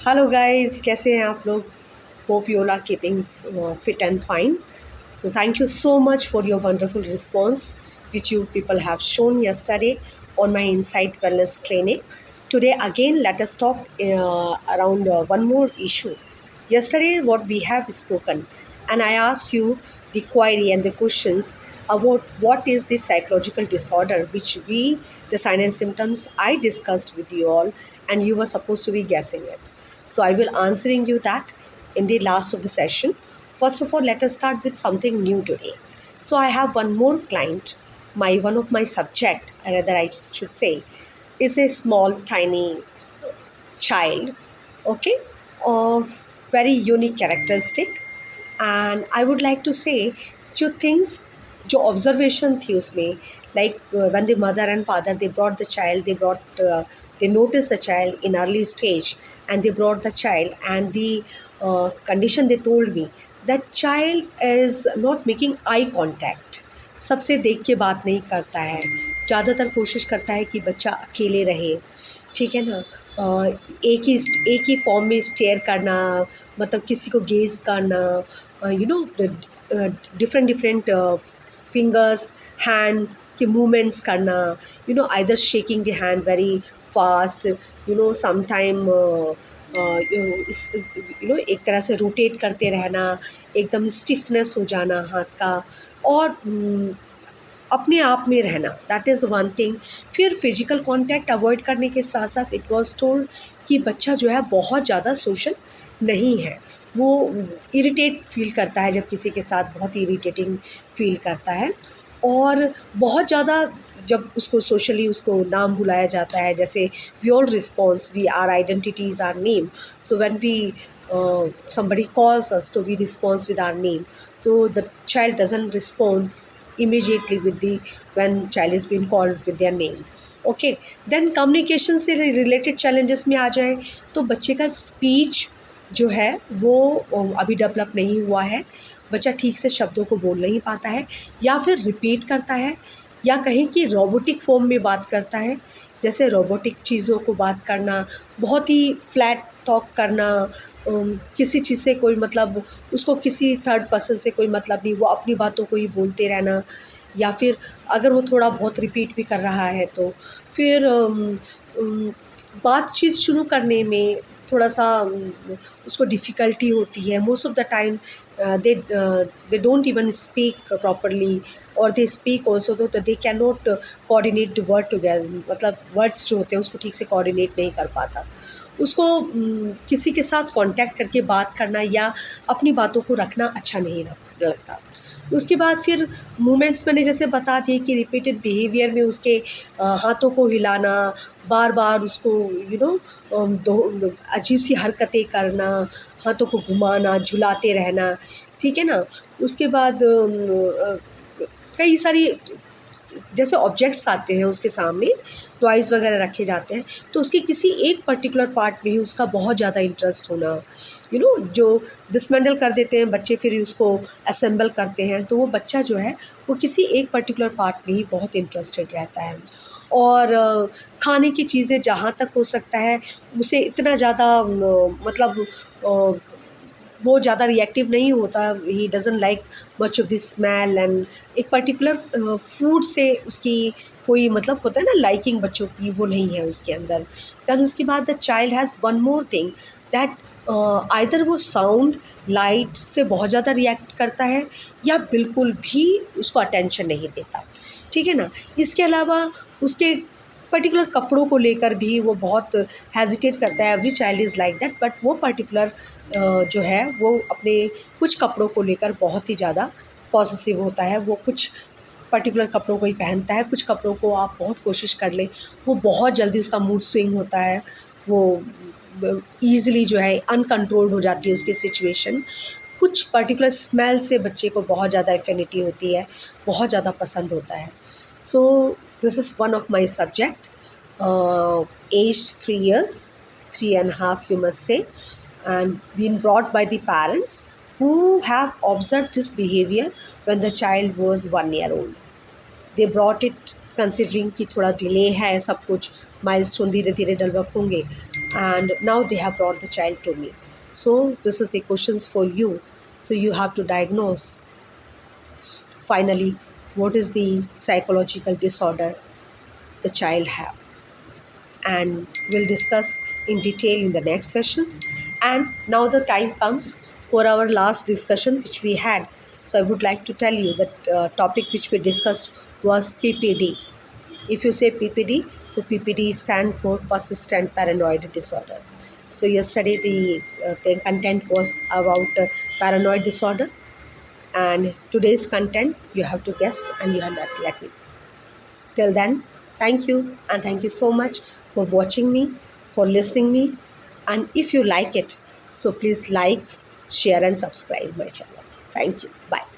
Hello guys, कैसे हैं आप लोग? Hope you all are keeping fit and fine. So thank you so much for your wonderful response which you people have shown yesterday on my Insight Wellness Clinic. Today again let us talk around one more issue. Yesterday what we have spoken, and I asked you the query and the questions about what is the psychological disorder which the sign and symptoms I discussed with you all, and you were supposed to be guessing it. So I will answering you that in the last of the session. First of all, let us start with something new today. So I have one more client. One of my subject, or rather I should say, is a small, tiny child. Okay, of very unique characteristic. And I would like to say, जो things, जो observation थी उसमें, like when the mother and father they brought the child, they noticed the child in early stage, and they brought the child, and the condition they told me that child is not making eye contact. सबसे देख के बात नहीं करता है, ज़्यादातर कोशिश करता है कि बच्चा अकेले रहे, ठीक है ना। एक ही फॉर्म में स्टेयर करना, मतलब किसी को गेज़ करना, डिफरेंट डिफरेंट फिंगर्स हैंड के मूवमेंट्स करना, either shaking the hand very fast, sometime एक तरह से रोटेट करते रहना, एकदम स्टिफनेस हो जाना हाथ का, और अपने आप में रहना, दैट इज़ वन थिंग। फिर फिजिकल कांटेक्ट अवॉइड करने के साथ साथ इट वाज टोल्ड कि बच्चा जो है बहुत ज़्यादा सोशल नहीं है, वो इरिटेट फील करता है, जब किसी के साथ बहुत इरिटेटिंग फील करता है, और बहुत ज़्यादा जब उसको सोशली उसको नाम बुलाया जाता है, जैसे we all response, we are identities our name, so when we somebody calls us to we response with our name, so the child doesn't response immediately with the when child is being called with their name. Okay, then communication से related challenges में आ जाए तो बच्चे का speech जो है वो अभी डेवलप नहीं हुआ है, बच्चा ठीक से शब्दों को बोल नहीं पाता है, या फिर रिपीट करता है, या कहें कि रोबोटिक फॉर्म में बात करता है, जैसे रोबोटिक चीज़ों को बात करना, बहुत ही फ्लैट टॉक करना, किसी चीज़ से कोई मतलब, उसको किसी थर्ड पर्सन से कोई मतलब नहीं, वो अपनी बातों को ही बोलते रहना, या फिर अगर वो थोड़ा बहुत रिपीट भी कर रहा है तो फिर बातचीत शुरू करने में थोड़ा सा उसको डिफ़िकल्टी होती है। Most of the time they don't even speak properly, और they speak also तो they cannot coordinate the word together, मतलब वर्ड्स जो होते हैं उसको ठीक से कोऑर्डिनेट नहीं कर पाता। उसको किसी के साथ कांटेक्ट करके बात करना या अपनी बातों को रखना अच्छा नहीं लगता। उसके बाद फिर मूवमेंट्स मैंने जैसे बता दिए कि रिपीटेड बिहेवियर में उसके हाथों को हिलाना, बार बार उसको दो अजीब सी हरकतें करना, हाथों को घुमाना, झुलाते रहना, ठीक है ना। उसके बाद कई सारी जैसे ऑब्जेक्ट्स आते हैं उसके सामने, टॉयज़ वगैरह रखे जाते हैं, तो उसके किसी एक पर्टिकुलर पार्ट में ही उसका बहुत ज़्यादा इंटरेस्ट होना, जो डिसमेंडल कर देते हैं बच्चे, फिर उसको असेंबल करते हैं, तो वो बच्चा जो है वो किसी एक पर्टिकुलर पार्ट में ही बहुत इंटरेस्टेड रहता है। और खाने की चीज़ें जहाँ तक हो सकता है उसे इतना ज़्यादा मतलब वो ज़्यादा रिएक्टिव नहीं होता, he doesn't like much of this smell, and एक पर्टिकुलर फूड से उसकी कोई मतलब होता है ना लाइकिंग बच्चों की, वो नहीं है उसके अंदर। दैन उसके बाद the child has one more thing that either वो साउंड लाइट से बहुत ज़्यादा रिएक्ट करता है, या बिल्कुल भी उसको अटेंशन नहीं देता, ठीक है ना। इसके अलावा उसके पर्टिकुलर कपड़ों को लेकर भी वो बहुत हेजिटेट करता है। Every child is like that, but वो पर्टिकुलर जो है वो अपने कुछ कपड़ों को लेकर बहुत ही ज़्यादा पॉसेसिव होता है। वो कुछ पर्टिकुलर कपड़ों को ही पहनता है, कुछ कपड़ों को आप बहुत कोशिश कर लें वो बहुत जल्दी उसका मूड स्विंग होता है, वो ईज़िली जो है अनकंट्रोल्ड हो जाती है उसकी सिचुएशन। कुछ पर्टिकुलर स्मेल से बच्चे को बहुत ज़्यादा एफिनिटी होती है, बहुत ज़्यादा पसंद होता है। So this is one of my subject, aged 3 years, 3.5 you must say, and been brought by the parents who have observed this behavior when the child was 1 year old. They brought it considering कि थोड़ा delay है, सब कुछ milestone धीरे धीरे develop होंगे, and now they have brought the child to me. So this is the questions for you. So you have to diagnose finally what is the psychological disorder the child have, and we'll discuss in detail in the next sessions. And now the time comes for our last discussion which we had. So I would like to tell you that topic which we discussed was PPD. If you say PPD, the PPD stand for persistent paranoid disorder. So yesterday the content was about paranoid disorder, and today's content you have to guess and you have to let me. Till then, thank you, and thank you so much for watching me, for listening me. And if you like it, so please like, share and subscribe my channel. Thank you. Bye.